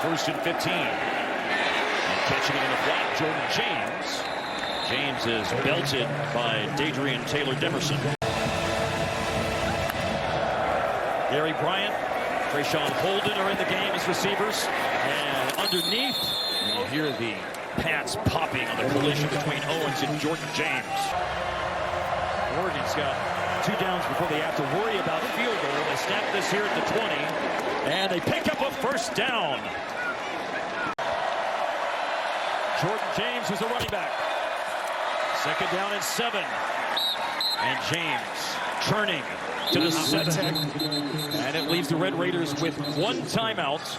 1st and 15. And catching it in the flat, Jordan James. James is belted by Dadrian Taylor-Demerson. Gary Bryant, Trayshawn Holden are in the game as receivers. And underneath, you hear the pads popping on the collision between Owens and Jordan James. Oregon's got 2 downs before they have to worry about field goal. They snap this here at the 20, and they pick up a 1st down. Jordan James is the running back. 2nd down and 7. And James turning to the 7. And it leaves the Red Raiders with 1 timeout.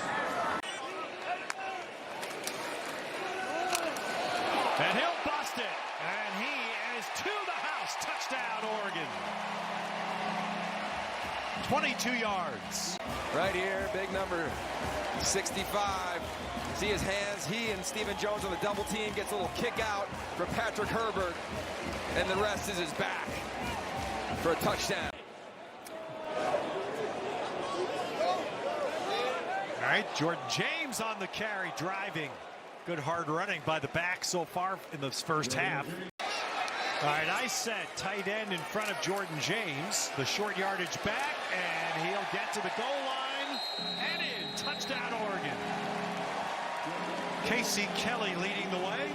And he'll bust it. And he is to the house. Touchdown, Oregon. 22 yards. Right here, big number 65. See his hands. He and Stephen Jones on the double team. Gets a little kick out for Patrick Herbert. And the rest is his back for a touchdown. All right, Jordan James on the carry, driving. Good hard running by the back so far in this first half. All right, nice set. Tight end in front of Jordan James. The short yardage back, and he'll get to the goal line. And in. Touchdown, Oregon. Casey Kelly leading the way.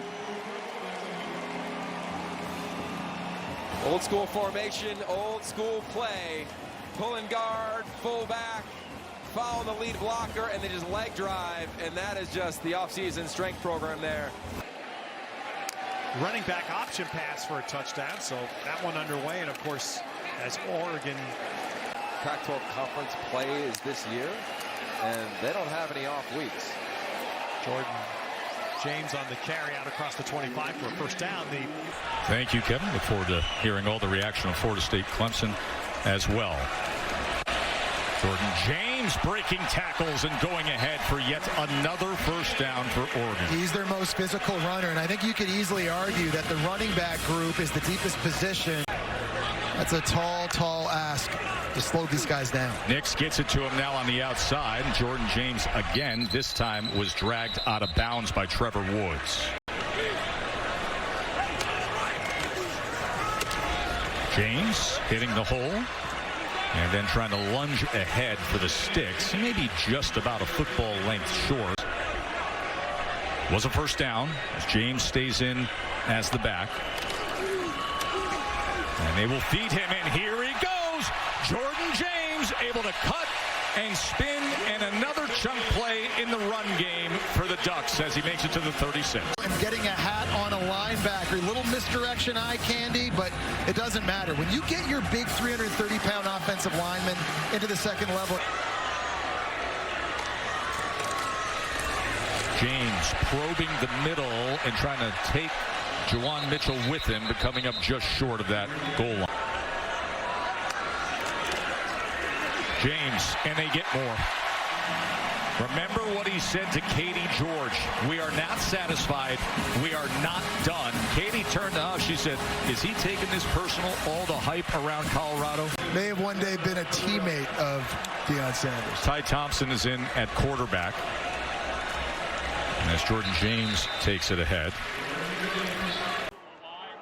Old school formation, old school play. Pulling guard, fullback, foul the lead blocker, and they just leg drive. And that is just the offseason strength program there. Running back option pass for a touchdown, so that one underway. And of course, as Oregon. Pac-12 conference play is this year, and they don't have any off weeks. Jordan James on the carry out across the 25 for a 1st down. Thank you, Kevin. Look forward to hearing all the reaction of Florida State Clemson as well. Jordan James breaking tackles and going ahead for yet another 1st down for Oregon. He's their most physical runner, and I think you could easily argue that the running back group is the deepest position. That's a tall ask to slow these guys down. Nix gets it to him now on the outside. Jordan James again, this time was dragged out of bounds by Trevor Woods. James hitting the hole and then trying to lunge ahead for the sticks. He may be just about a football length short. Was a 1st down as James stays in as the back. And they will feed him, and here he goes. Jordan James able to cut and spin, and another chunk play in the run game for the Ducks as he makes it to the 36. And getting a hat on a linebacker, little misdirection eye candy, but it doesn't matter. When you get your big 330-pound offensive lineman into the 2nd level. James probing the middle and trying to take Juwan Mitchell with him, but coming up just short of that goal line. James, and they get more. Remember what he said to Katie George. We are not satisfied. We are not done. Katie turned to us. She said, is he taking this personal, all the hype around Colorado? May have one day been a teammate of Deion Sanders. Ty Thompson is in at quarterback. And as Jordan James takes it ahead.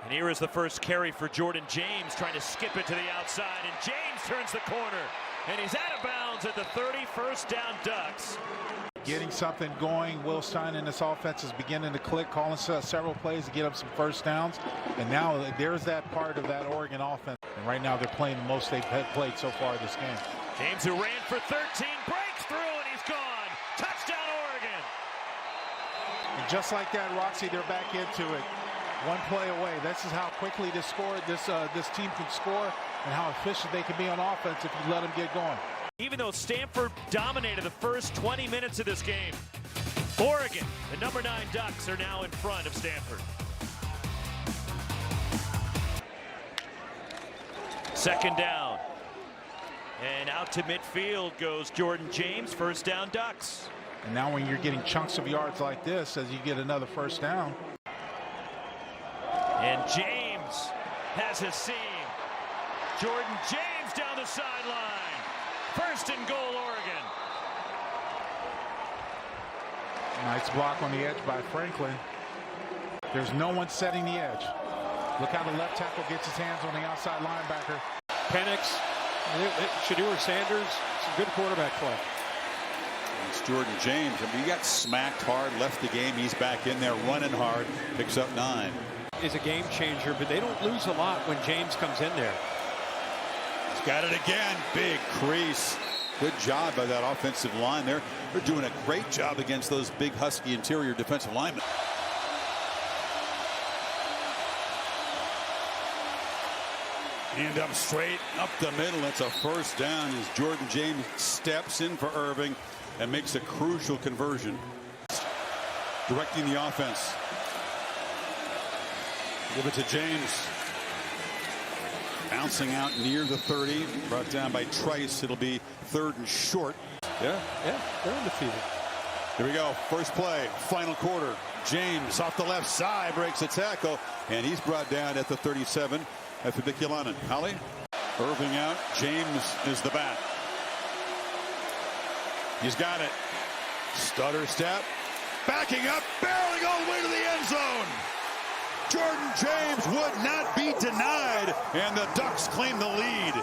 And here is the first carry for Jordan James, trying to skip it to the outside, and James turns the corner, and he's out of bounds at the 31st down Ducks. Getting something going. Will Stein and this offense is beginning to click, calling several plays to get up some 1st downs. And now there's that part of that Oregon offense. And right now they're playing the most they've played so far this game. James, who ran for 13, breaks through, and he's gone. Touchdown, Oregon. And just like that, Roxy, they're back into it. 1 play away. This is how quickly this team can score and how efficient they can be on offense if you let them get going. Even though Stanford dominated the first 20 minutes of this game, Oregon, the number 9 Ducks, are now in front of Stanford. 2nd down. And out to midfield goes Jordan James, 1st down Ducks. And now when you're getting chunks of yards like this, as you get another 1st down. And James has a seam. Jordan James down the sideline. 1st and goal, Oregon. Nice block on the edge by Franklin. There's no one setting the edge. Look how the left tackle gets his hands on the outside linebacker. Penix, Shadur Sanders, some good quarterback play. It's Jordan James. I mean, he got smacked hard, left the game. He's back in there running hard, picks up 9. Is a game changer, but they don't lose a lot when James comes in there. He's got it again. Big crease. Good job by that offensive line there. They're doing a great job against those big, husky interior defensive linemen. And up straight, up the middle. That's a first down as Jordan James steps in for Irving and makes a crucial conversion. Directing the offense. Give it to James. Bouncing out near the 30. Brought down by Trice. It'll be 3rd and short. Yeah, they're undefeated. Here we go. First play, final quarter. James off the left side breaks a tackle, and he's brought down at the 37 at the Bikilanen. Holly. Irving out. James is the back. He's got it. Stutter step. Backing up. Barreling all the way to the end zone. Jordan James would not be denied, and the Ducks claim the lead.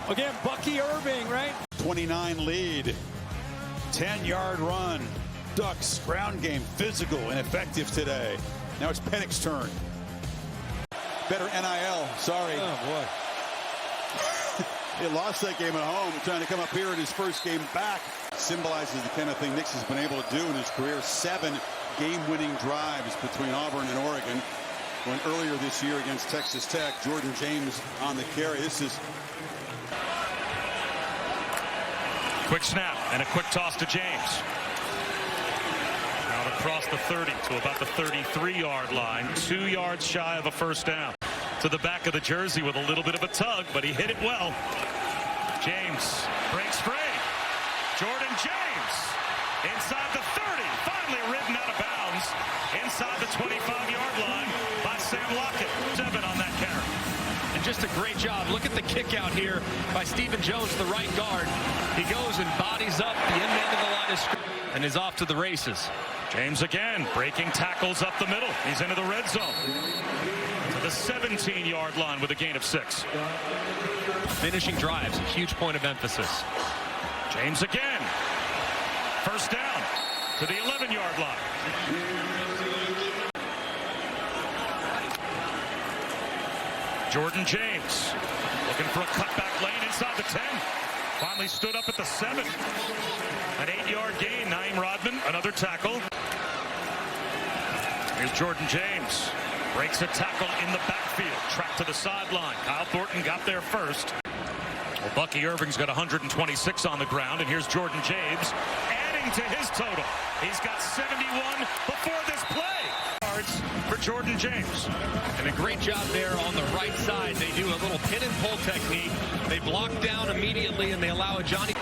Again, Bucky Irving, right? 29 lead. 10-yard run. Ducks ground game physical and effective today. Now it's Penix's turn. Better NIL. Sorry. Oh boy. He lost that game at home, trying to come up here in his first game back. Symbolizes the kind of thing Nix has been able to do in his career. 7 game-winning drives between Auburn and Oregon. When earlier this year against Texas Tech, Jordan James on the carry. This is Quick snap and a quick toss to James. Out across the 30 to about the 33-yard line. 2 yards shy of a first down. To the back of the jersey with a little bit of a tug, but he hit it well. James breaks free. Jordan James inside the 30. Finally ridden out of bounds inside the 25-yard line by Sam Lockett. 7 on that carry. And just a great job. Look at the kick out here by Stephen Jones, the right guard. He goes and bodies up the end of the line of scrimmage and is off to the races. James again breaking tackles up the middle. He's into the red zone. To the 17-yard line with a gain of 6. Finishing drives, a huge point of emphasis. James again. First down to the 11-yard line. Jordan James looking for a cutback lane inside the 10. Finally stood up at the 7. An 8-yard gain. Naeem Rodman, another tackle. Here's Jordan James. Breaks a tackle in the backfield. Tracked to the sideline. Kyle Thornton got there first. Well, Bucky Irving's got 126 on the ground, and here's Jordan James adding to his total. He's got 71 before this play. Yards for Jordan James. And a great job there on the right side. They do a little pin and pull technique. They block down immediately, and they allow a Johnny.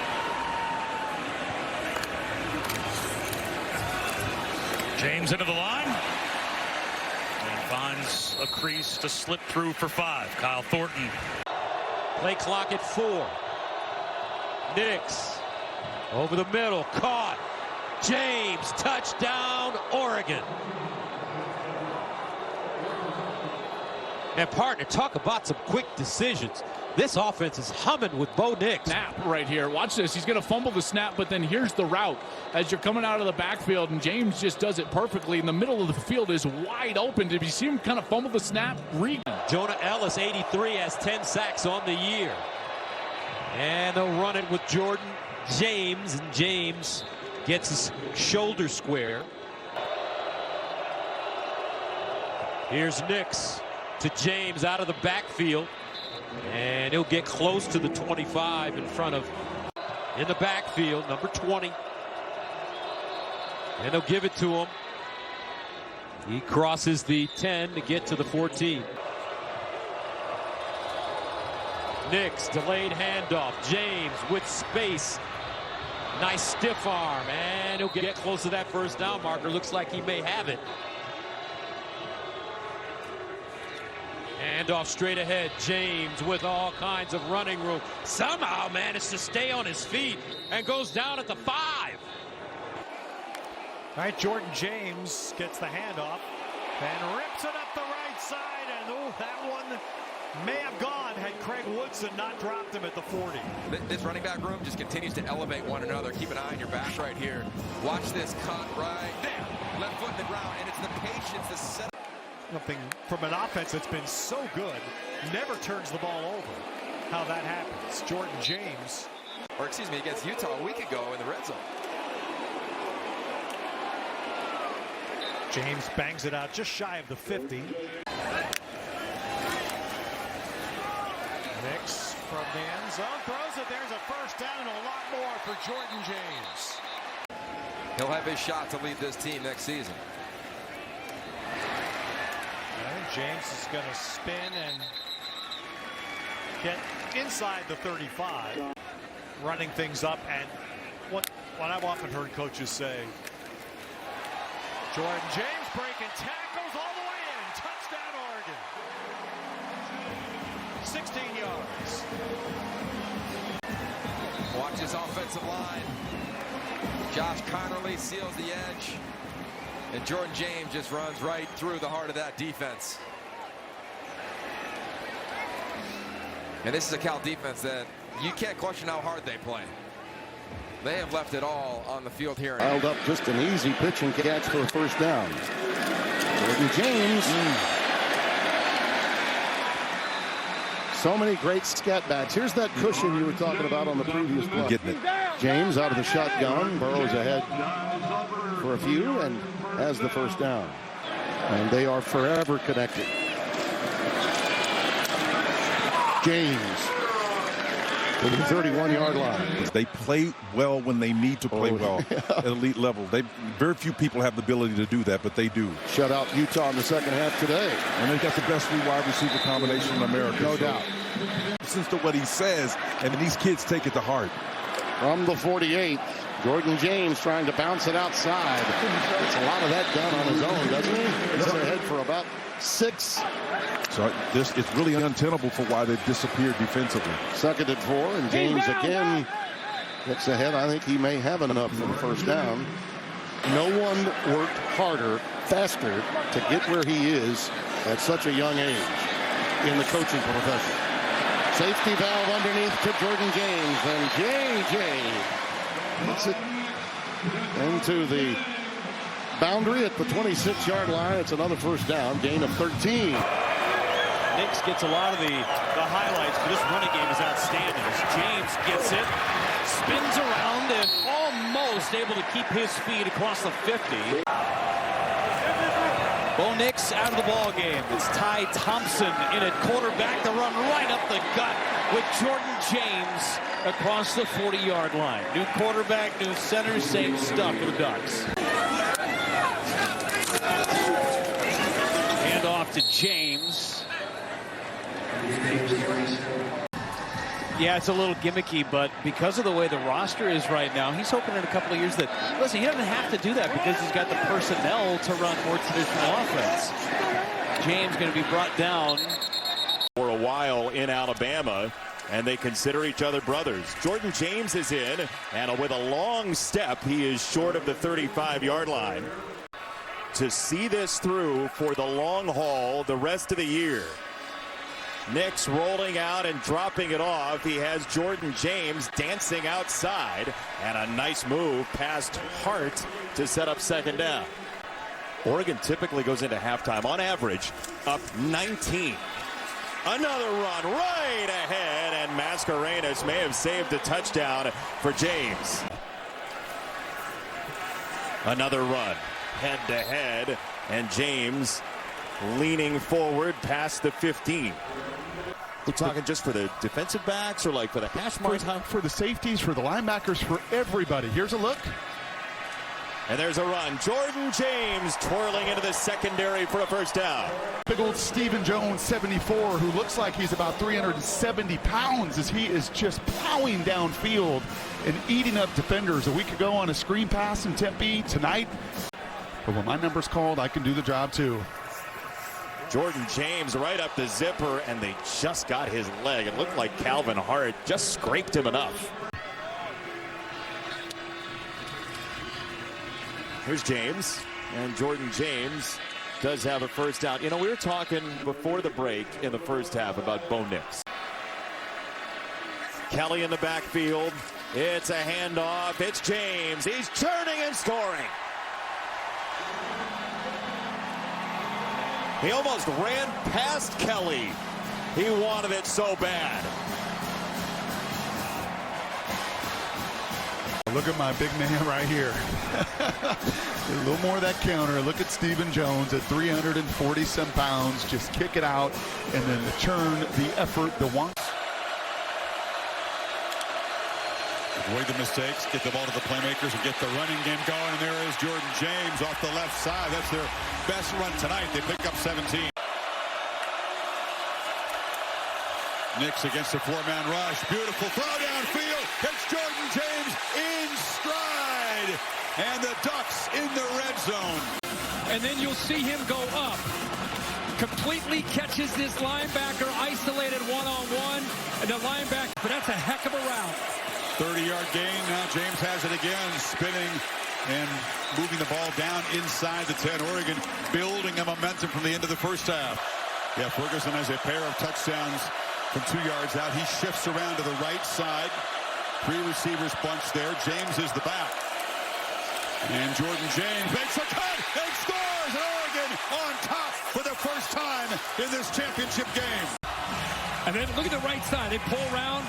James into the line. And finds a crease to slip through for 5. Kyle Thornton. Play clock at 4. Nix over the middle, caught. James, touchdown, Oregon. And partner, talk about some quick decisions. This offense is humming with Bo Nix. Snap right here. Watch this. He's going to fumble the snap, but then here's the route as you're coming out of the backfield, and James just does it perfectly. In the middle of the field is wide open. Did you see him kind of fumble the snap? Jonah Ellis, 83, has 10 sacks on the year. And they'll run it with Jordan James, and James gets his shoulder square. Here's Nix to James out of the backfield. And he'll get close to the 25 in front of, in the backfield, number 20. And they'll give it to him. He crosses the 10 to get to the 14. Nix, delayed handoff. James with space. Nice stiff arm. And he'll get close to that first down marker. Looks like he may have it. Handoff straight ahead. James with all kinds of running room. Somehow managed to stay on his feet and goes down at the 5. All right, Jordan James gets the handoff and rips it up the right side. And that one may have gone had Craig Woodson not dropped him at the 40. This running back room just continues to elevate one another. Keep an eye on your back right here. Watch this cut right there. Left foot in the ground, and it's the patience to set up. Something from an offense that's been so good, never turns the ball over. How that happens. Jordan James. Or excuse me, against Utah a week ago in the red zone. James bangs it out just shy of the 50. Nix from the end zone throws it. There's a first down and a lot more for Jordan James. He'll have his shot to lead this team next season. And James is going to spin and get inside the 35. Running things up, and what I've often heard coaches say, Jordan James breaking tackles all the way in. Touchdown, Oregon. 16 yards. Watch his offensive line. Josh Connerly seals the edge. And Jordan James just runs right through the heart of that defense. And this is a Cal defense that you can't question how hard they play. They have left it all on the field here. Dialed up just an easy pitch and catch for a first down. Jordan James. So many great scat backs. Here's that cushion you were talking about on the previous play. Getting it. James out of the shotgun. Burrows ahead for a few and has the first down. And they are forever connected. James to the 31-yard line. They play well when they need to play well at elite level. Very few people have the ability to do that, but they do. Shut out Utah in the second half today. And they've got the best wide receiver combination in America. No doubt. Listens to what he says, and then these kids take it to heart. From the 48, Jordan James trying to bounce it outside. Gets a lot of that done on his own, doesn't he? Gets ahead for about 6. So it's really untenable for why they've disappeared defensively. 2nd and 4, and James again gets ahead. I think he may have enough for the first down. No one worked harder, faster to get where he is at such a young age in the coaching profession. Safety valve underneath to Jordan James, and JJ hits it into the boundary at the 26-yard line. It's another first down, gain of 13. Nix gets a lot of the highlights, but this running game is outstanding. As James gets it, spins around, and almost able to keep his feet across the 50. Bo Nix out of the ball game. It's Ty Thompson in at quarterback to run right up the gut with Jordan James across the 40-yard line. New quarterback, new center, same stuff for the Ducks. Hand off to James. Yeah, it's a little gimmicky, but because of the way the roster is right now, he's hoping in a couple of years that, listen, he doesn't have to do that because he's got the personnel to run more traditional offense. James going to be brought down for a while in Alabama, and they consider each other brothers. Jordan James is in, and with a long step, he is short of the 35-yard line. To see this through for the long haul the rest of the year. Nix rolling out and dropping it off. He has Jordan James dancing outside, and a nice move past Hart to set up second down. Oregon typically goes into halftime on average up 19. Another run right ahead, and Mascarenas may have saved a touchdown for James. Another run head to head, and James leaning forward past the 15. We're talking just for the defensive backs or like for the hash marks? For the safeties, for the linebackers, for everybody. Here's a look. And there's a run. Jordan James twirling into the secondary for a first down. Big old Stephen Jones, 74, who looks like he's about 370 pounds as he is just plowing downfield and eating up defenders. A week ago on a screen pass in Tempe, tonight. But when my number's called, I can do the job too. Jordan James right up the zipper, and they just got his leg. It looked like Calvin Hart just scraped him enough. Here's James, and Jordan James does have a first down. You know, we were talking before the break in the first half about Bo Nix. Kelly in the backfield. It's a handoff. It's James. He's turning and scoring. He almost ran past Kelly. He wanted it so bad. Look at my big man right here. A little more of that counter. Look at Stephen Jones at 340-some pounds. Just kick it out and then the turn, the effort, the one. Avoid the mistakes, get the ball to the playmakers, and get the running game going. And there is Jordan James off the left side. That's their best run tonight. They pick up 17. Nix against the four-man rush. Beautiful throw downfield. It's Jordan James in stride. And the Ducks in the red zone. And then you'll see him go up. Completely catches this linebacker, isolated one-on-one. And the linebacker, but that's a heck of a route. 30-yard gain. Now James has it again, spinning and moving the ball down inside the 10. Oregon building a momentum from the end of the first half. Yeah, Ferguson has a pair of touchdowns from 2 yards out. He shifts around to the right side. 3 receivers bunch there. James is the back. And Jordan James makes a cut and scores. And Oregon on top for the first time in this championship game. And then look at the right side. They pull around.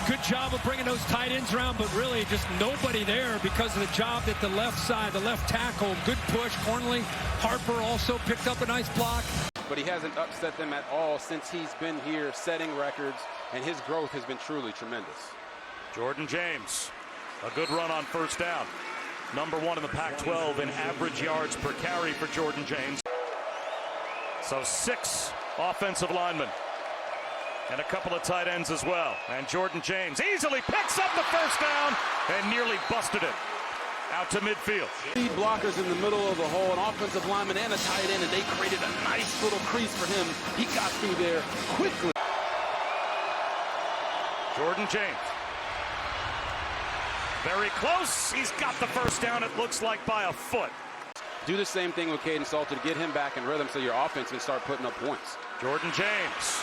Good job of bringing those tight ends around, but really just nobody there because of the job that the left side, the left tackle, good push. Cornley, Harper also picked up a nice block. But he hasn't upset them at all since he's been here setting records, and his growth has been truly tremendous. Jordan James, a good run on first down. Number 1 in the Pac-12 in average yards per carry for Jordan James. So 6 offensive linemen. And a couple of tight ends as well. And Jordan James easily picks up the first down and nearly busted it out to midfield. Lead blockers in the middle of the hole, an offensive lineman and a tight end, and they created a nice little crease for him. He got through there quickly. Jordan James. Very close. He's got the first down, it looks like by a foot. Do the same thing with Caden Salter to get him back in rhythm so your offense can start putting up points. Jordan James.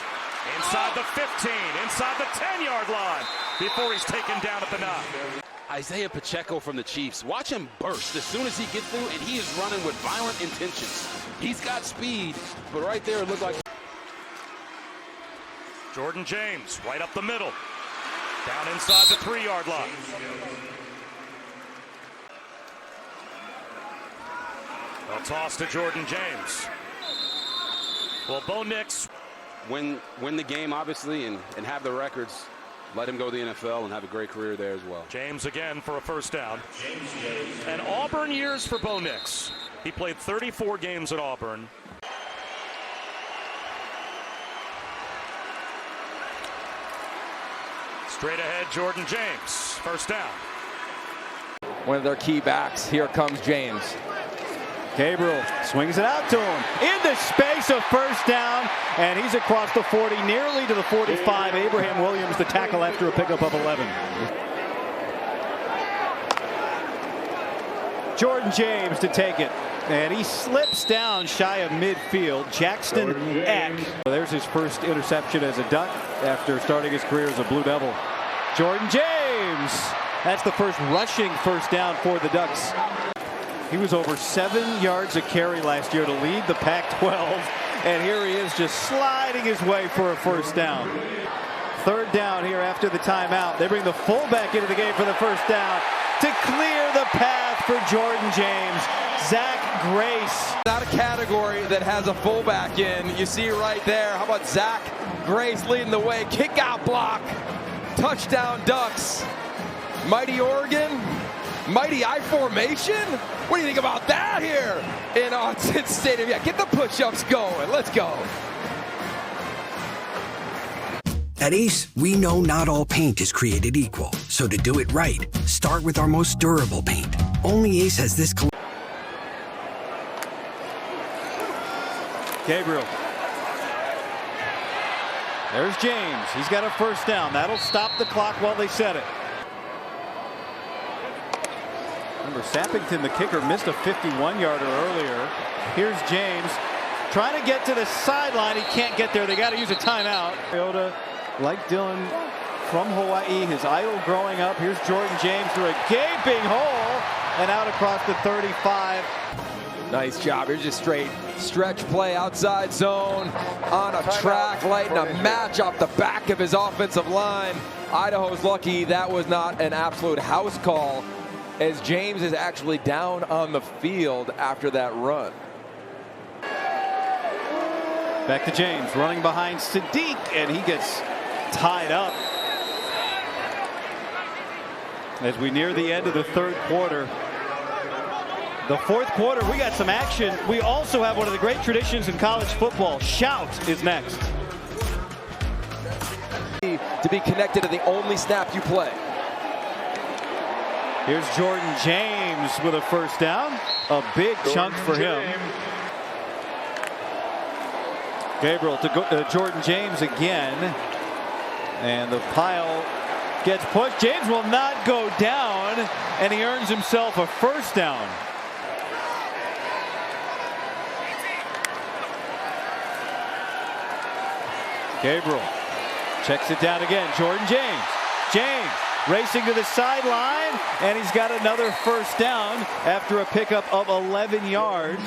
Inside the 15, inside the 10-yard line before he's taken down at the 9. Isaiah Pacheco from the Chiefs. Watch him burst as soon as he gets through, and he is running with violent intentions. He's got speed, but right there it looked like... Jordan James right up the middle. Down inside the 3-yard line. A toss to Jordan James. Well, Bo Nix... Win the game, obviously, and have the records. Let him go to the NFL and have a great career there as well. James again for a first down. And Auburn years for Bo Nix. He played 34 games at Auburn. Straight ahead, Jordan James. First down. One of their key backs. Here comes James. Gabriel swings it out to him into space, a first down, and he's across the 40, nearly to the 45. Abraham Williams, the tackle after a pickup of 11. Jordan James to take it, and he slips down shy of midfield. Jackson Eck. There's his first interception as a Duck after starting his career as a Blue Devil. Jordan James. That's the first rushing first down for the Ducks. He was over 7 yards a carry last year to lead the Pac-12, and here he is just sliding his way for a first down. Third down here after the timeout. They bring the fullback into the game for the first down to clear the path for Jordan James. Zach Grace. Not a category that has a fullback in. You see right there. How about Zach Grace leading the way? Kick out block. Touchdown Ducks. Mighty Oregon. Mighty I formation? What do you think about that here in Autzen Stadium? Yeah, get the push-ups going. Let's go. At Ace, we know not all paint is created equal. So to do it right, start with our most durable paint. Only Ace has this. Gabriel There's James. He's got a first down. That'll stop the clock while they set it. Remember, Sappington, the kicker, missed a 51-yarder earlier. Here's James trying to get to the sideline. He can't get there. They got to use a timeout. Toyota, like Dylan, from Hawaii, his idol growing up. Here's Jordan James through a gaping hole and out across the 35. Nice job. Here's just straight stretch play outside zone on a track, lighting a match off the back of his offensive line. Idaho's lucky that was not an absolute house call, as James is actually down on the field after that run. Back to James, running behind Sadiq, and he gets tied up. As we near the end of the third quarter. The fourth quarter, we got some action. We also have one of the great traditions in college football. Shout is next. To be connected to the only snap you play. Here's Jordan James with a first down. A big chunk for him. Gabriel to Jordan James again. And the pile gets pushed. James will not go down, and he earns himself a first down. Gabriel checks it down again. Jordan James. James racing to the sideline, and he's got another first down after a pickup of 11 yards.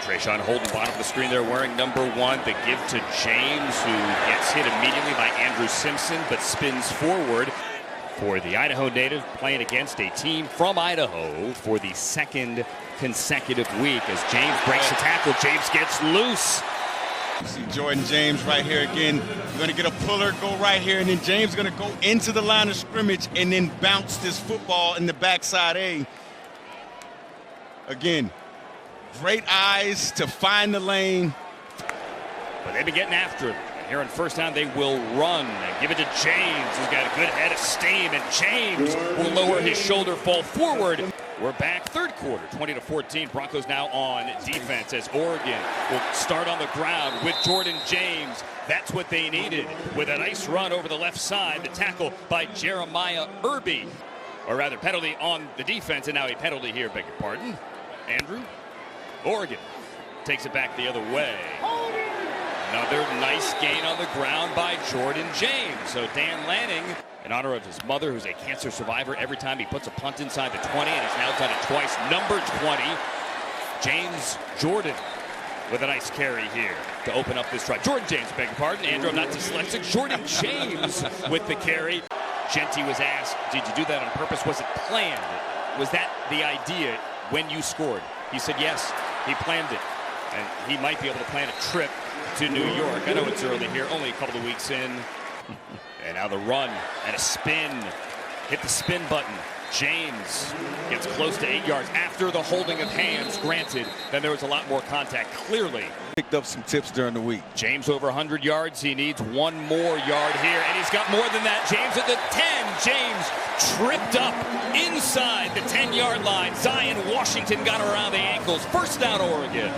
Trayshawn Holden, bottom of the screen there, wearing number 1. The give to James, who gets hit immediately by Andrew Simpson, but spins forward for the Idaho native, playing against a team from Idaho for the second consecutive week. As James breaks the tackle, James gets loose. You see Jordan James right here again. You're going to get a puller, go right here, and then James going to go into the line of scrimmage and then bounce this football in the backside A. Again, great eyes to find the lane. But they've been getting after it. Here on first down, they will run and give it to James, who's got a good head of steam, and James will lower his shoulder, fall forward. We're back third quarter, 20-14. Broncos now on defense as Oregon will start on the ground with Jordan James. That's what they needed with a nice run over the left side. The tackle by Jeremiah Irby. Or rather, penalty on the defense, and now a penalty here, beg your pardon. Andrew? Oregon takes it back the other way. Another nice gain on the ground by Jordan James. So Dan Lanning, in honor of his mother, who's a cancer survivor, every time he puts a punt inside the 20, and he's now done it twice. Number 20, James Jordan, with a nice carry here to open up this drive. Jordan James, beg your pardon. Andrew, I'm not dyslexic. Jordan James with the carry. Genty was asked, did you do that on purpose? Was it planned? Was that the idea when you scored? He said yes, he planned it. And he might be able to plan a trip to New York. I know it's early here, only a couple of weeks in. And now the run and a spin. Hit the spin button. James gets close to 8 yards after the holding of hands. Granted, then there was a lot more contact, clearly. Picked up some tips during the week. James over 100 yards. He needs one more yard here, and he's got more than that. James at the 10. James tripped up inside the 10-yard line. Zion Washington got around the ankles. First down, Oregon.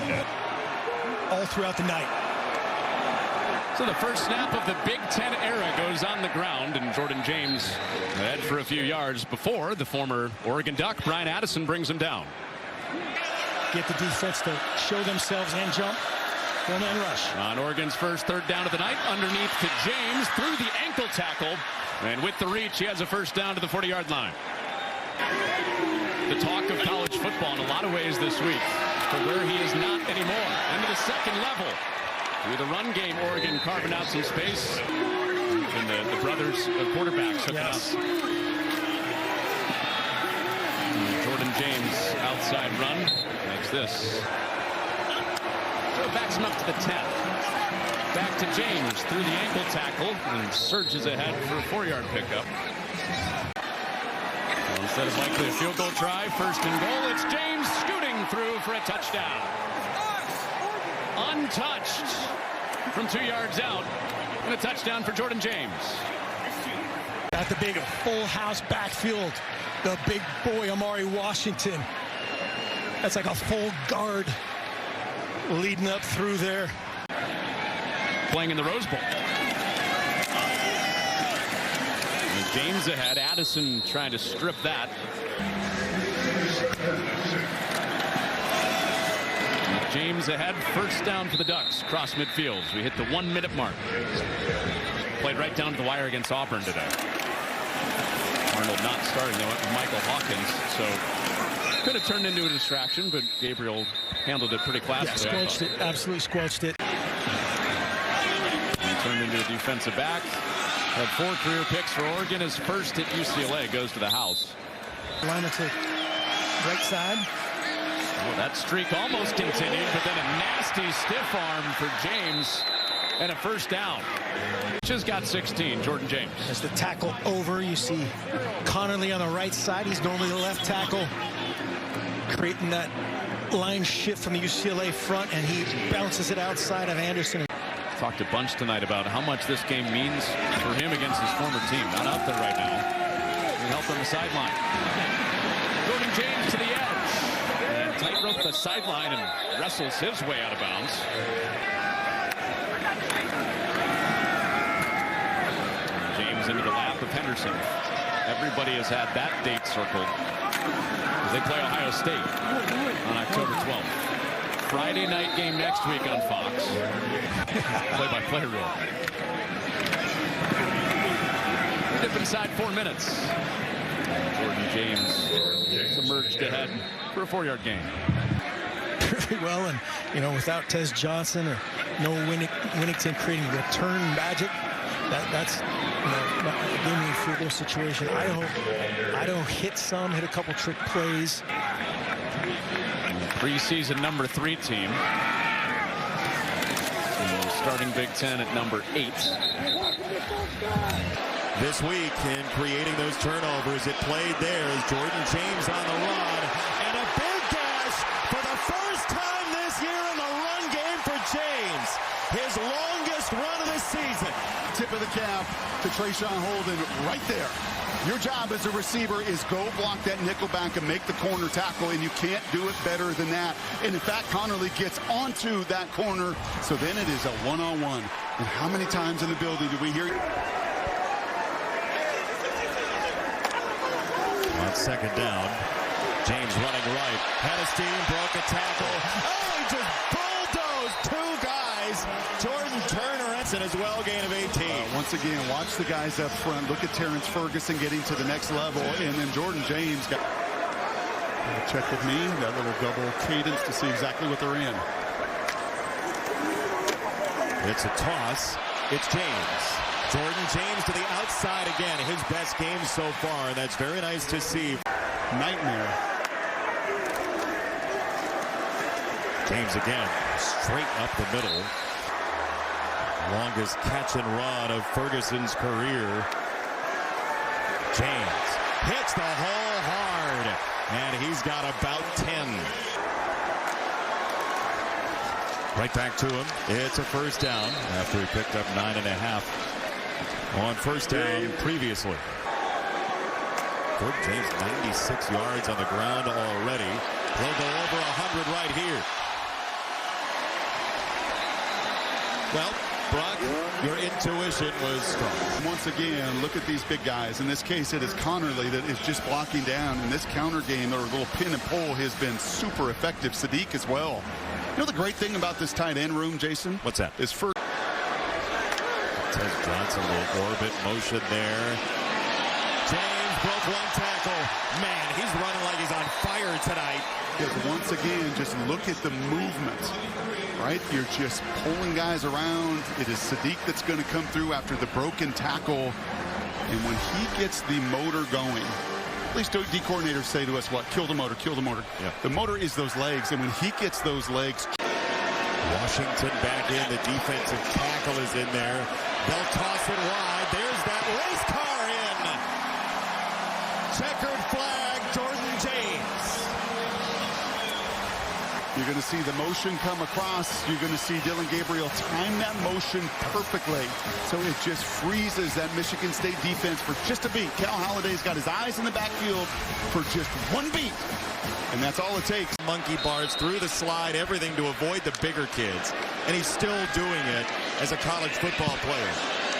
All throughout the night. So the first snap of the Big Ten era goes on the ground, and Jordan James ahead for a few yards before the former Oregon Duck, Brian Addison, brings him down. Get the defense to show themselves and jump. One man rush. On Oregon's first third down of the night, underneath to James, through the ankle tackle, and with the reach, he has a first down to the 40-yard line. The talk of college football in a lot of ways this week, but where he is not anymore. Into the second level. Through the run game, Oregon carving out some space. And the brothers of quarterbacks hooking up. And Jordan James, outside run, makes this. So backs him up to the 10. Back to James through the ankle tackle and surges ahead for a 4-yard pickup. So instead of likely a field goal try, first and goal, it's James scooting through for a touchdown. Untouched from 2 yards out, and a touchdown for Jordan James. Got the big full house backfield. The big boy, Amari Washington. That's like a full guard leading up through there. Playing in the Rose Bowl. And James ahead. Addison trying to strip that. James ahead. First down for the Ducks. Cross midfield. We hit the 1 minute mark. Played right down to the wire against Auburn today. Arnold not starting. They went with Michael Hawkins. So could have turned into a distraction, but Gabriel handled it pretty classically. Yeah, squelched it. Absolutely squelched it. And turned into a defensive back. Had 4 career picks for Oregon. His first at UCLA goes to the house. Line to right side. Oh, that streak almost continued, but then a nasty stiff arm for James and a first down. Just got 16, Jordan James. As the tackle over, you see Connerly on the right side. He's normally the left tackle, creating that line shift from the UCLA front, and he bounces it outside of Anderson. Talked a bunch tonight about how much this game means for him against his former team. Not out there right now. He helped on the sideline. Jordan James to the edge. And tightrope the sideline and wrestles his way out of bounds. James into the lap of Henderson. Everybody has had that date circled. They play Ohio State on October 12th. Friday night game next week on Fox. Play-by-play rule. Dip inside 4 minutes. Jordan James emerged ahead for a 4-yard gain. Very well, and you know, without Tez Johnson or no Winnington creating return magic, that's a game field goal situation. Idaho hit a couple trick plays. Preseason number 3 team. Starting Big Ten at number 8. This week in creating those turnovers, it played there as Jordan James on the run. And a big dash for the first time this year in the run game for James. His longest run of the season. Tip of the cap to Trayshawn Holden right there. Your job as a receiver is go block that nickel back and make the corner tackle, and you can't do it better than that. And in fact, Connerly gets onto that corner, so then it is a one-on-one. And how many times in the building do we hear? On second down, James running right. Had a steam, broke a tackle. Oh, he just bulldozed 2 guys. Jordan Turner as well, gain of 18. Once again, watch the guys up front. Look at Terrence Ferguson getting to the next level, and then Jordan James got. Check with me, that little double cadence to see exactly what they're in. It's a toss. It's James. Jordan James to the outside again. His best game so far, and that's very nice to see. Nightmare. James again, straight up the middle. Longest catch and run of Ferguson's career. James hits the hole hard, and he's got about 10. Right back to him. It's a first down after he picked up 9.5 on first down previously. Jordan James 96 yards on the ground already. He'll go over 100 right here. Well, Brock, your intuition was strong. Once again, look at these big guys. In this case, it is Connerly that is just blocking down. In this counter game, or little pin and pull, has been super effective. Sadiq as well. You know the great thing about this tight end room, Jason? What's that? Is first. Tez Johnson, little orbit motion there. James broke 1 tackle. Man, he's running like he's on fire tonight. Because once again, just look at the movement. Right? You're just pulling guys around. It is Sadiq that's going to come through after the broken tackle. And when he gets the motor going, at least D coordinators say to us, what? Kill the motor, kill the motor. Yeah. The motor is those legs. And when he gets those legs. Washington back in. The defensive tackle is in there. They'll toss it wide. There's that race car in. Checkered flag, Jordan James. You're going to see the motion come across. You're going to see Dylan Gabriel time that motion perfectly. So it just freezes that Michigan State defense for just a beat. Cal Holiday's got his eyes in the backfield for just one beat. And that's all it takes. Monkey bars through the slide, everything to avoid the bigger kids. And he's still doing it as a college football player.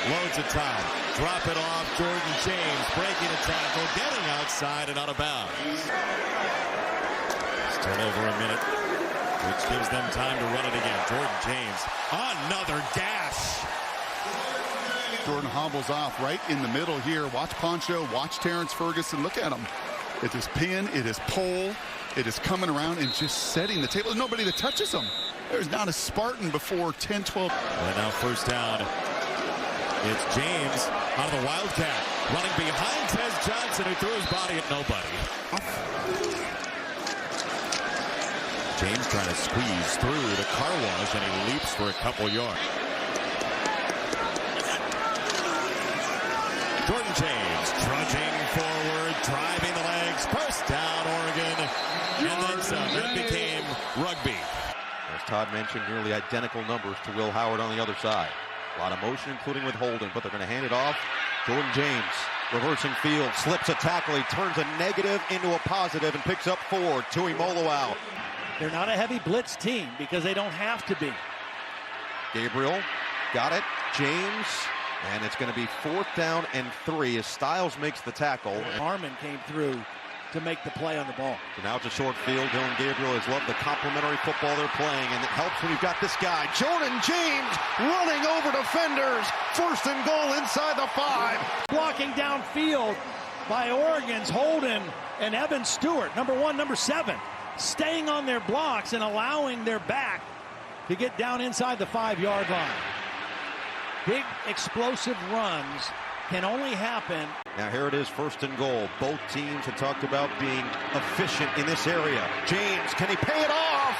Loads of time. Drop it off. Jordan James breaking a tackle, getting outside and out of bounds. Still over a minute, which gives them time to run it again. Jordan James, another gash. Jordan hobbles off right in the middle here. Watch Poncho, watch Terrence Ferguson. Look at him. It is pin, it is pole, it is coming around and just setting the table. There's nobody that touches him. There's not a Spartan before 10-12. And now first down. It's James out of the Wildcat, running behind Tez Johnson, who threw his body at nobody. James trying to squeeze through the car wash, and he leaps for a couple yards. Jordan James trudging forward, driving the legs. First down, Oregon. And then some. That became rugby. As Todd mentioned, nearly identical numbers to Will Howard on the other side. A lot of motion, including with Holden, but they're going to hand it off. Jordan James, reversing field, slips a tackle. He turns a negative into a positive and picks up 4. Tui Moloau. They're not a heavy blitz team because they don't have to be. Gabriel got it. James, and it's going to be 4th down and 3 as Styles makes the tackle. Harmon came through to make the play on the ball. So now it's a short field. Dylan Gabriel has loved the complimentary football they're playing, and it helps when you've got this guy, Jordan James, running over defenders. 1st and goal inside the 5. Blocking downfield by Oregon's Holden and Evan Stewart, number 1, number 7, staying on their blocks and allowing their back to get down inside the 5-yard line. Big explosive runs can only happen. Now here it is, 1st and goal. Both teams have talked about being efficient in this area. James, can he pay it off?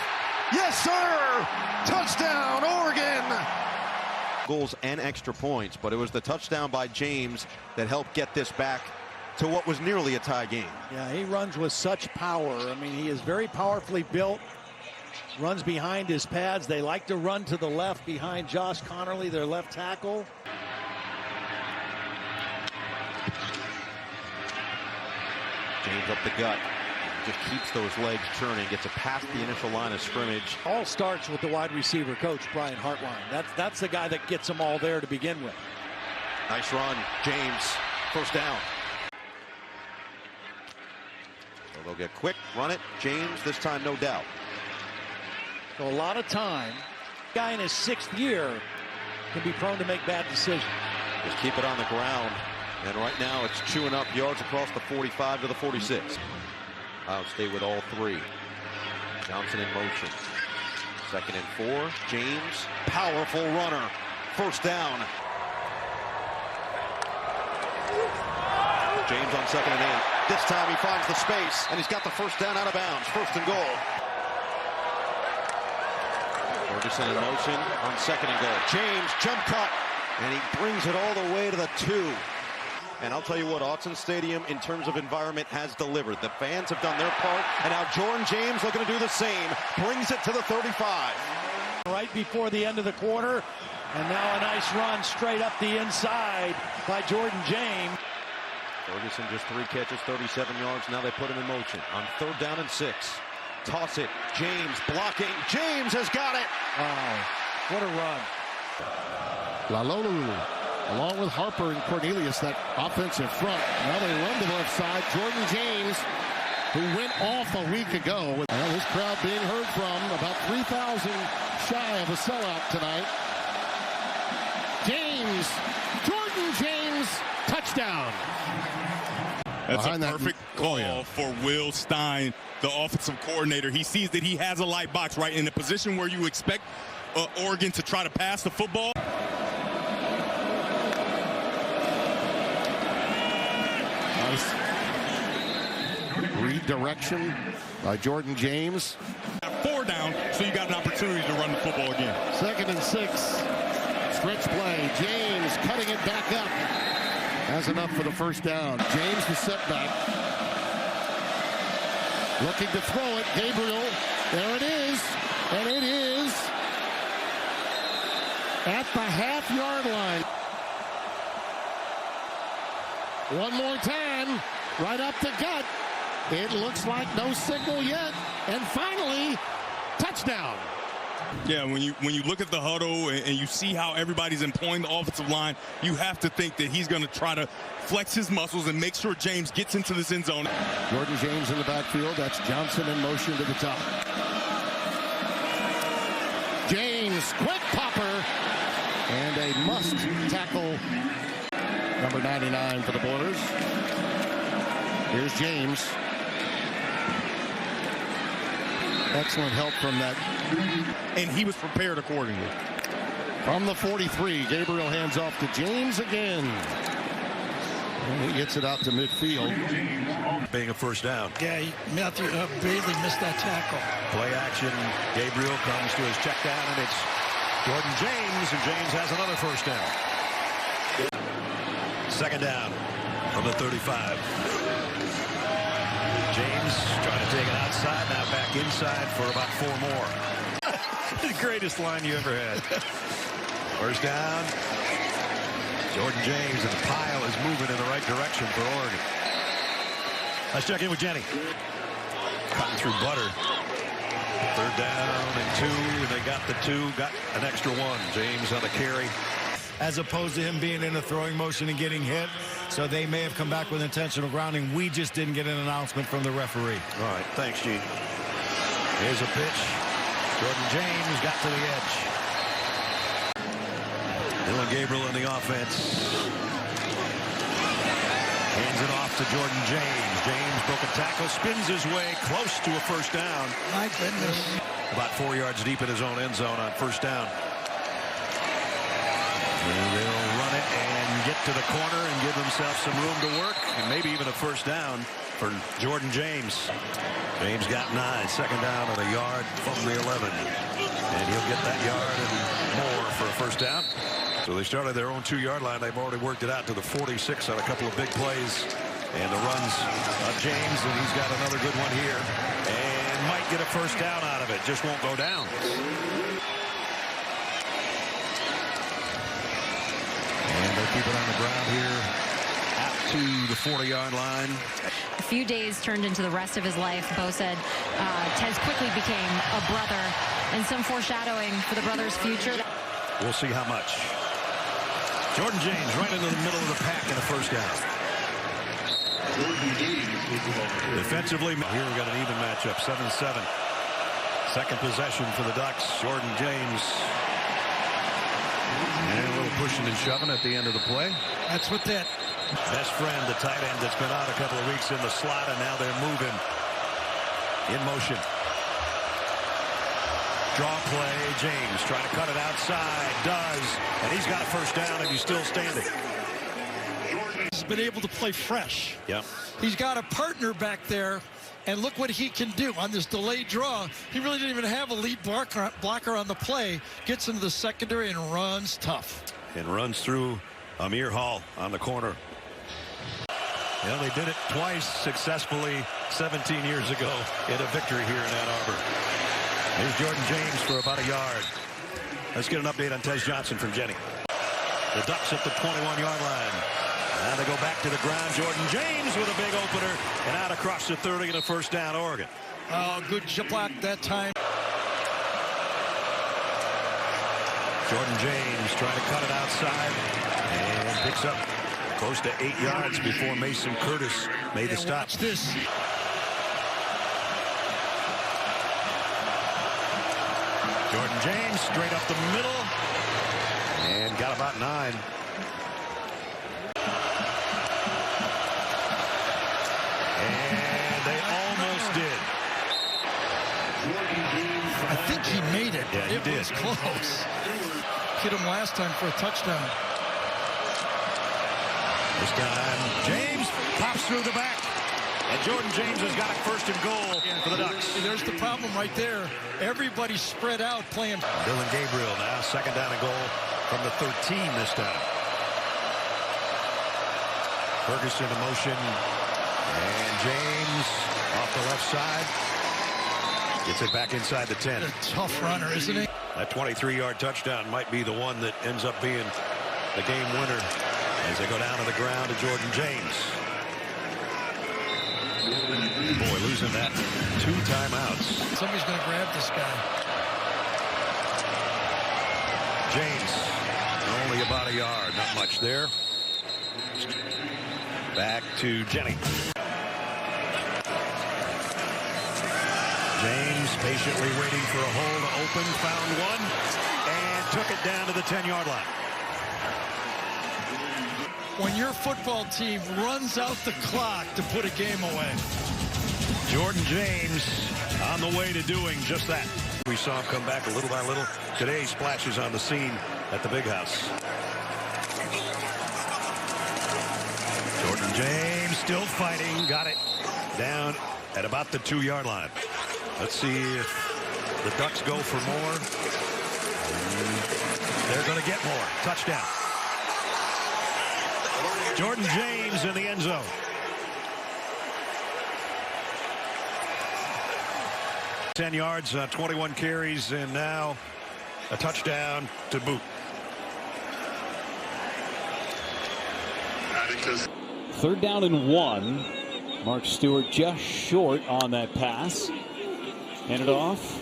Yes, sir! Touchdown, Oregon! Goals and extra points, but it was the touchdown by James that helped get this back to what was nearly a tie game. Yeah, he runs with such power. I mean, he is very powerfully built. Runs behind his pads. They like to run to the left behind Josh Connerly, their left tackle. James up the gut, just keeps those legs churning, gets it past the initial line of scrimmage. All starts with the wide receiver coach, Brian Hartline. That's the guy that gets them all there to begin with. Nice run, James, 1st down. So they'll get quick, run it. James, this time no doubt. So a lot of time. Guy in his 6th year can be prone to make bad decisions. Just keep it on the ground. And right now it's chewing up yards across the 45 to the 46. I'll stay with all 3. Johnson in motion. 2nd and 4. James, powerful runner. 1st down. James on 2nd and 8. This time he finds the space, and he's got the 1st down out of bounds. 1st and goal. Ferguson in motion on 2nd and goal. James, jump cut, and he brings it all the way to the 2. And I'll tell you what, Autzen Stadium, in terms of environment, has delivered. The fans have done their part, and now Jordan James looking to do the same. Brings it to the 35. Right before the end of the quarter, and now a nice run straight up the inside by Jordan James. Ferguson just 3 catches, 37 yards. Now they put him in motion on 3rd down and 6. Toss it. James blocking. James has got it. Wow, what a run. Lalolu, along with Harper and Cornelius, that offensive front. Now they run to the left side. Jordan James, who went off a week ago. Well, this crowd being heard from, about 3,000 shy of a sellout tonight. James, Jordan James, touchdown. That's a perfect call for Will Stein, the offensive coordinator. He sees that he has a light box right in the position where you expect Oregon to try to pass the football. Nice redirection by Jordan James. 4 down, so you got an opportunity to run the football again. 2nd and 6. Stretch play. James cutting it back up. Has enough for the 1st down. James the setback. Looking to throw it. Gabriel There it is. And it is at the half-yard line. One more time. Right up the gut. It looks like no signal yet. And finally, touchdown. Yeah, when you look at the huddle and you see how everybody's employing the offensive line, you have to think that he's going to try to flex his muscles and make sure James gets into this end zone. Jordan James in the backfield. That's Johnson in motion to the top. James, quick popper, and a must tackle. Number 99 for the Boilers. Here's James. Excellent help from that. And he was prepared accordingly. From the 43, Gabriel hands off to James again. And he gets it out to midfield. Being a first down. Yeah, Matthew Bailey missed that tackle. Play action. Gabriel comes to his check down, and it's Jordan James, and James has another first down. Second down from the 35. James trying to take it outside, now back inside for about 4 more. The greatest line you ever had. First down. Jordan James, and the pile is moving in the right direction for Oregon. Let's check in with Jenny. Cutting through butter. Third down and 2, and they got the 2, got an extra 1. James on the carry. As opposed to him being in a throwing motion and getting hit. So they may have come back with intentional grounding. We just didn't get an announcement from the referee. All right, thanks, Gene. Here's a pitch. Jordan James got to the edge. Dylan Gabriel in the offense. Hands it off to Jordan James. James broke a tackle, spins his way close to a first down. My goodness. About 4 yards deep in his own end zone on first down. And they'll run it and get to the corner and give themselves some room to work, and maybe even a first down for Jordan James. James got 9, second down and a yard from the 11. And he'll get that yard and more for a first down. So they started their own 2-yard line. They've already worked it out to the 46 on a couple of big plays. And the runs of James, and he's got another good one here. And might get a first down out of it. Just won't go down. And they keep it on the ground here out to the 40-yard line. A few days turned into the rest of his life. Bo said Tez quickly became a brother, and some foreshadowing for the brothers' future. We'll see how much. Jordan James right into the middle of the pack in a first down. Defensively, here we've got an even matchup, 7-7. Second possession for the Ducks. Jordan James. And a little pushing and shoving at the end of the play. That's what that best friend, the tight end that's been out a couple of weeks in the slot, and now they're moving in motion. Draw play, James trying to cut it outside, does, and he's got a first down, and he's still standing. He's been able to play fresh. Yep. He's got a partner back there, and look what he can do on this delayed draw. He really didn't even have a lead blocker on the play. Gets into the secondary and runs tough. And runs through Amir Hall on the corner. Yeah, they did it twice successfully 17 years ago in a victory here in Ann Arbor. Here's Jordan James for about a yard. Let's get an update on Tez Johnson from Jenny. The Ducks at the 21-yard line. And they go back to the ground. Jordan James with a big opener, and out across the 30 and a first down, Oregon. Oh, good block that time. Jordan James trying to cut it outside and picks up close to 8 yards before Mason Curtis made the stop. Watch this. Jordan James straight up the middle and got about 9. And they almost did. I think he made it. Yeah, he it did. was close. Hit him last time for a touchdown. This time, James pops through the back. And Jordan James has got it first and goal for the Ducks. There's the problem right there. Everybody spread out playing. Dylan Gabriel now second down and goal from the 13 this time. Ferguson in motion. And James off the left side. Gets it back inside the 10. A tough runner, isn't he? That 23-yard touchdown might be the one that ends up being the game winner as they go down to the ground to Jordan James. Boy, losing that 2 timeouts. Somebody's going to grab this guy. James, only about a yard, not much there. Back to Jenny. James patiently waiting for a hole to open, found one, and took it down to the 10-yard line. When your football team runs out the clock to put a game away. Jordan James on the way to doing just that. We saw him come back little by little. Today, splashes on the scene at the Big House. Jordan James still fighting. Got it down at about the 2-yard line. Let's see if the Ducks go for more. They're going to get more. Touchdown. Jordan James in the end zone. Ten yards, 21 carries, and now a touchdown to boot. Third down and 1. Mark Stewart just short on that pass. Hand it off.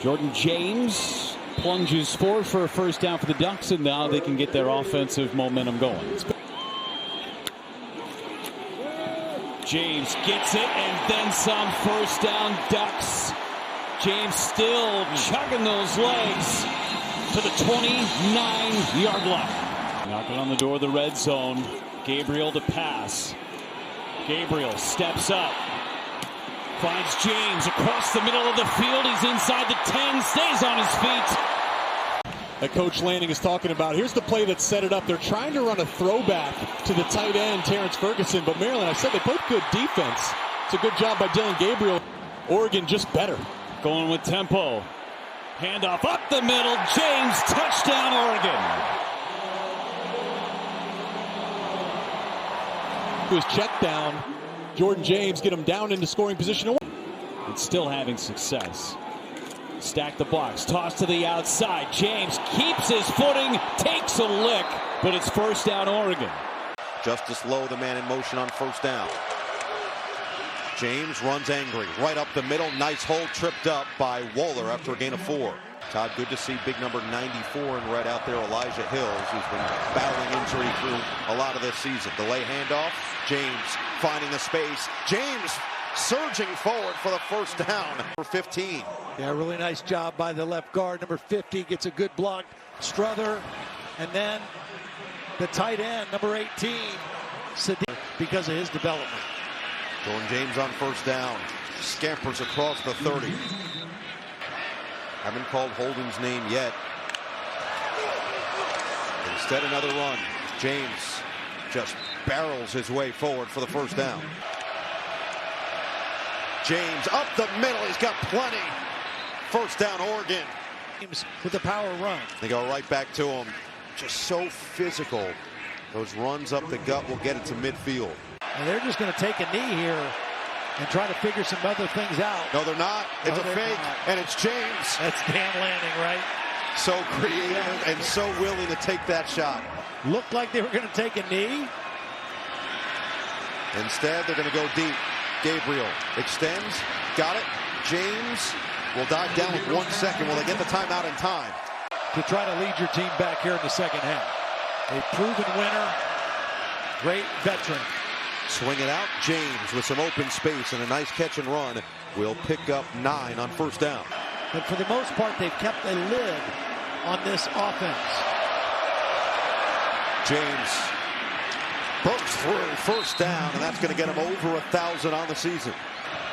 Jordan James plunges forward for a first down for the Ducks, and now they can get their offensive momentum going. James gets it, and then some. First down, Ducks. James still chugging those legs to the 29-yard line. Knocking on the door of the red zone. Gabriel to pass. Gabriel steps up. Finds James across the middle of the field. He's inside the 10, stays on his feet. That Coach Lanning is talking about. Here's the play that set it up. They're trying to run a throwback to the tight end, Terrence Ferguson, but Maryland, I said they played good defense. It's a good job by Dylan Gabriel. Oregon just better. Going with tempo. Handoff up the middle. James, touchdown, Oregon. It was check down. Jordan James get him down into scoring position. And still having success. Stack the box, toss to the outside. James keeps his footing, takes a lick, but it's first down Oregon. Justice Lowe, the man in motion on first down. James runs angry, right up the middle. Nice hold, tripped up by Waller after a gain of 4. Todd, good to see big number 94 in red out there, Elijah Hills, who's been battling injury through a lot of this season. Delay handoff, James finding the space. James surging forward for the first down for 15. Yeah, really nice job by the left guard. Number 50 gets a good block. Strother, and then the tight end, number 18, Sadiq, because of his development. Jordan James on first down. Scampers across the 30. Haven't called Holden's name yet. Instead, another run. James just barrels his way forward for the first down. James up the middle. He's got plenty. First down, Oregon. James with the power run. They go right back to him. Just so physical. Those runs up the gut will get it to midfield. And they're just going to take a knee here and try to figure some other things out. No, they're not. It's a fake, and it's James. That's Dan Lanning, right? So creative and so willing to take that shot. Looked like they were going to take a knee. Instead, they're going to go deep. Gabriel extends, got it. James will dive down with 1 second. Will they get the timeout in time? To try to lead your team back here in the second half. A proven winner, great veteran. Swing it out, James with some open space and a nice catch and run will pick up 9 on first down. But for the most part, they've kept a lid on this offense. James breaks through first down, and that's going to get him over 1,000 on the season.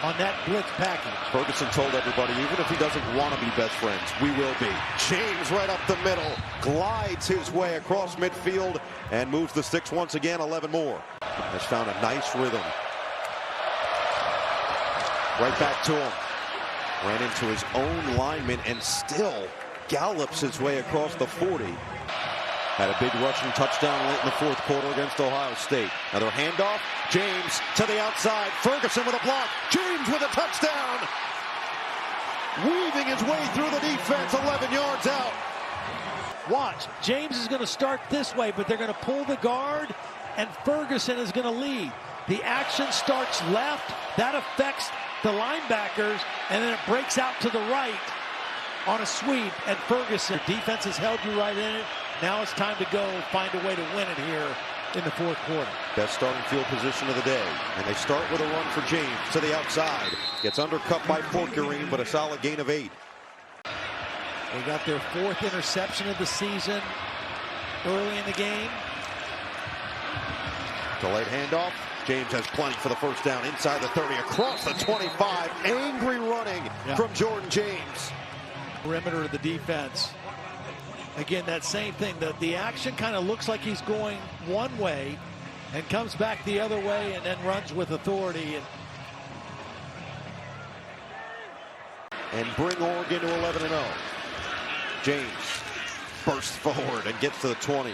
On that blitz package. Ferguson told everybody, even if he doesn't want to be best friends, we will be. James right up the middle, glides his way across midfield and moves the sticks once again, 11 more. Has found a nice rhythm. Right back to him. Ran into his own lineman and still gallops his way across the 40. Had a big rushing touchdown late in the fourth quarter against Ohio State. Another handoff. James to the outside. Ferguson with a block. James with a touchdown. weaving his way through the defense, 11 yards out. Watch, James is going to start this way, but they're going to pull the guard, and Ferguson is going to lead. The action starts left. That affects the linebackers, and then it breaks out to the right on a sweep, and Ferguson. Defense has held you right in it. Now it's time to go find a way to win it here in the fourth quarter. Best starting field position of the day. And they start with a run for James to the outside. Gets undercut by Forkerine, but a solid gain of 8. They got their 4th interception of the season early in the game. Delayed handoff. James has plenty for the first down inside the 30, across the 25. Angry running from Jordan James. Perimeter of the defense. Again, that same thing. The action kind of looks like he's going one way and comes back the other way and then runs with authority. And bring Oregon to 11-0. James bursts forward and gets to the 20.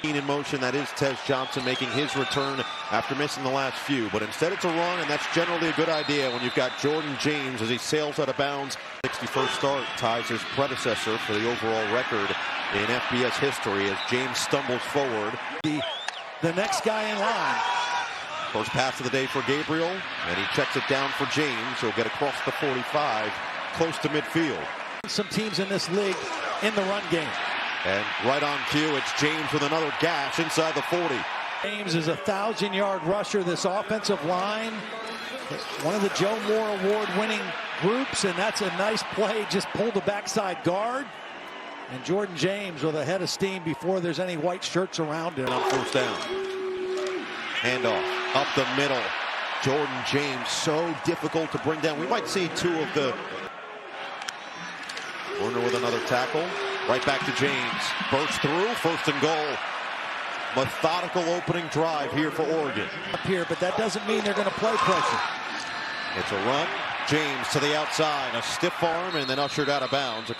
In motion, that is Tez Johnson making his return after missing the last few. But instead it's a run, and that's generally a good idea when you've got Jordan James as he sails out of bounds. 61st start ties his predecessor for the overall record in FBS history as James stumbles forward. The next guy in line. First pass of the day for Gabriel, and he checks it down for James. He'll get across the 45, close to midfield. Some teams in this league in the run game. And right on cue, it's James with another gash inside the 40. James is a 1,000-yard rusher. This offensive line, one of the Joe Moore Award-winning groups, and that's a nice play. Just pulled the backside guard. And Jordan James with a head of steam before there's any white shirts around him. On first down. Handoff up the middle. Jordan James, so difficult to bring down. We might see 2 of the... Warner with another tackle. Right back to James. Burst through, 1st and goal. Methodical opening drive here for Oregon. Up here, but that doesn't mean they're going to play pressure. It's a run. James to the outside. A stiff arm and then ushered out of bounds. And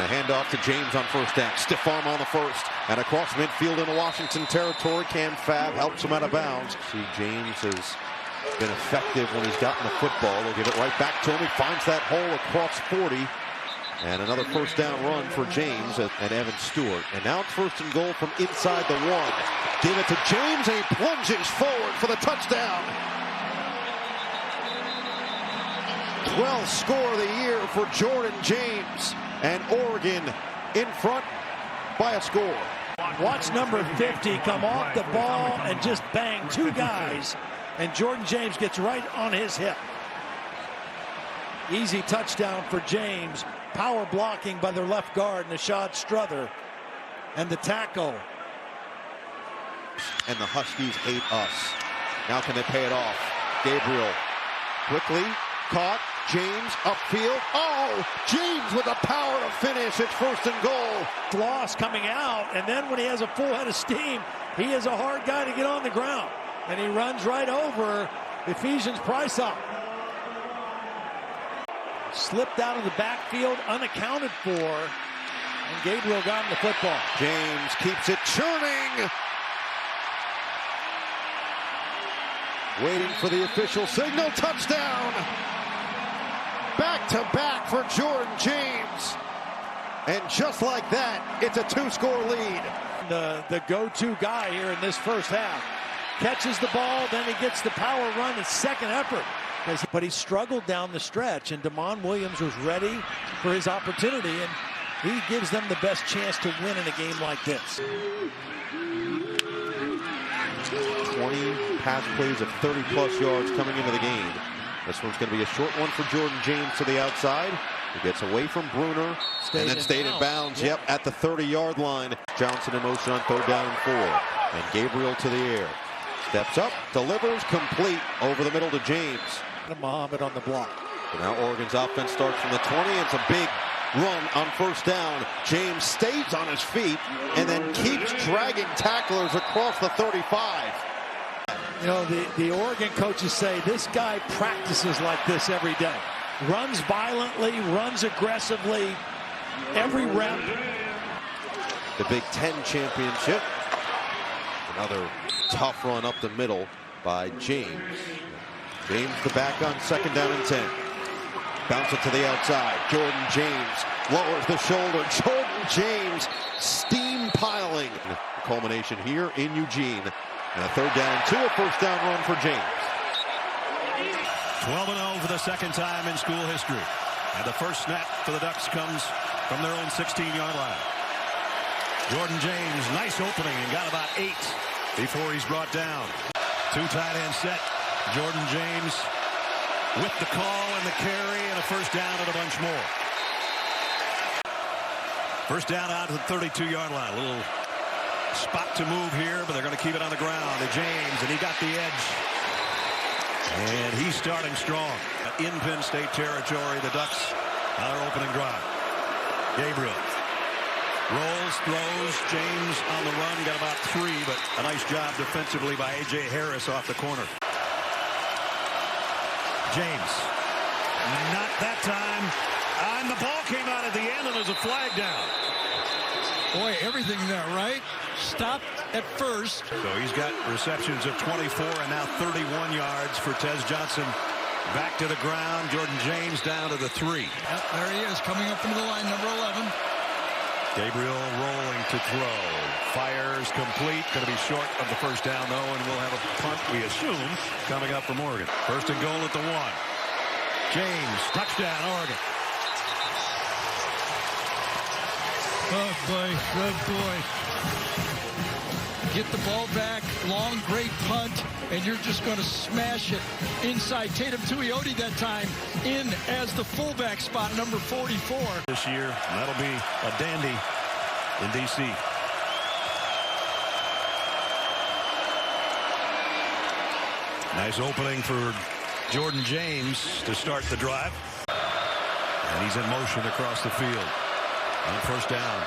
a handoff to James on first down. Stiff arm on the first. And across midfield into Washington territory. Cam Fab helps him out of bounds. See, James has been effective when he's gotten the football. They'll give it right back to him. He finds that hole across 40. And another first down run for James and Evan Stewart. And now it's 1st and goal from inside the 1. Give it to James, and he plunges forward for the touchdown. 12th score of the year for Jordan James. And Oregon in front by a score. Watch number 50 come off the ball and just bang 2 guys. And Jordan James gets right on his hip. Easy touchdown for James. Power blocking by their left guard, Nashad Strother. And the tackle. And the Huskies hate us. Now can they pay it off? Gabriel quickly caught. James upfield. Oh, James with the power to finish. It's 1st and goal. Loss coming out, and then when he has a full head of steam, he is a hard guy to get on the ground. And he runs right over Ephesians Price-up. Slipped out of the backfield, unaccounted for, and Gabriel got him the football. James keeps it churning. Waiting for the official signal. Touchdown. Back-to-back for Jordan James. And just like that, it's a 2-score lead. The go-to guy here in this first half. Catches the ball, then he gets the power run, his second effort. But he struggled down the stretch, and Damon Williams was ready for his opportunity, and he gives them the best chance to win in a game like this. 20 pass plays of 30-plus yards coming into the game. This one's going to be a short one for Jordan James to the outside. He gets away from Bruner and then stayed in bounds. Yep, at the 30-yard line. Johnson in motion on 3rd down and 4. And Gabriel to the air. Steps up, delivers, complete over the middle to James. Muhammad on the block. So now Oregon's offense starts from the 20. It's a big run on 1st down. James stays on his feet and then keeps dragging tacklers across the 35. You know, the Oregon coaches say this guy practices like this every day. Runs violently, runs aggressively, every rep. The Big Ten championship. Another tough run up the middle by James. James the back on 2nd down and 10. Bounce it to the outside. Jordan James lowers the shoulder. Jordan James steam piling. The culmination here in Eugene. And a 3rd down and 2, a 1st down run for James. 12-0 for the 2nd time in school history. And the first snap for the Ducks comes from their own 16-yard line. Jordan James, nice opening, and got about 8 before he's brought down. 2 tight end set. Jordan James with the call and the carry and a 1st down and a bunch more. 1st down out to the 32-yard line. A little spot to move here, but they're going to keep it on the ground. To James, and he got the edge. And he's starting strong. In Penn State territory, the Ducks on their opening drive. Gabriel rolls, throws. James on the run, got about 3, but a nice job defensively by A.J. Harris off the corner. James, not that time. And the ball came out at the end, and there's a flag down. Boy, everything there, right? Stopped at first. So he's got receptions of 24 and now 31 yards for Tez Johnson. Back to the ground. Jordan James down to the 3. Yep, there he is, coming up into the line, number 11. Gabriel rolling to throw. Fires complete. Going to be short of the 1st down, though, and we'll have a punt, we assume, coming up from Oregon. 1st and goal at the 1. James, touchdown, Oregon. Oh, boy. Good boy. Get the ball back. Long, great punt. And you're just going to smash it inside. Tatum Tuioti that time in as the fullback spot, number 44. This year, that'll be a dandy in D.C. Nice opening for Jordan James to start the drive. And he's in motion across the field. On 1st down.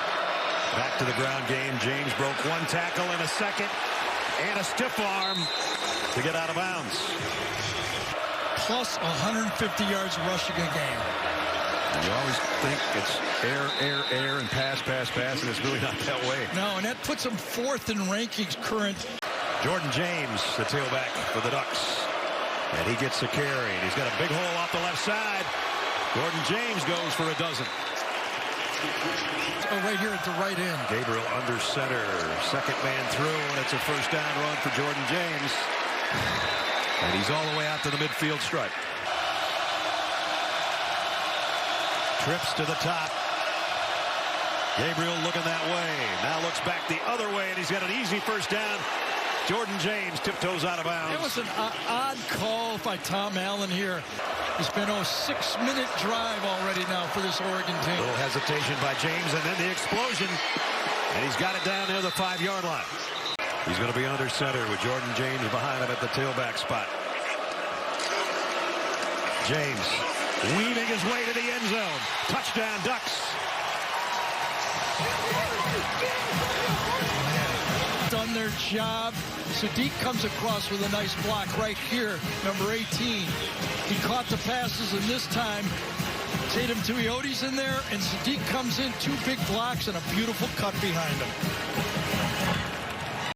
Back to the ground game. James broke 1 tackle in a 2nd. And a stiff arm to get out of bounds. Plus 150 yards rushing a game. You always think it's air, and pass, and it's really not that way. No, and that puts him 4th in rankings current. Jordan James, the tailback for the Ducks. And he gets the carry. He's got a big hole off the left side. Jordan James goes for a dozen. Oh, right here at the right end. Gabriel under center. 2nd man through, and it's a 1st down run for Jordan James. And he's all the way out to the midfield stripe. Trips to the top. Gabriel looking that way. Now looks back the other way, and he's got an easy 1st down. Jordan James tiptoes out of bounds. That was an odd call by Tom Allen here. It's been a 6-minute drive already now for this Oregon team. Little hesitation by James, and then the explosion. And he's got it down near the 5-yard line. He's going to be under center with Jordan James behind him at the tailback spot. James weaving his way to the end zone. Touchdown, Ducks. Done their job. Sadiq comes across with a nice block right here, number 18. He caught the passes, and this time Tatum Tuioti's in there, and Sadiq comes in, 2 big blocks and a beautiful cut behind him.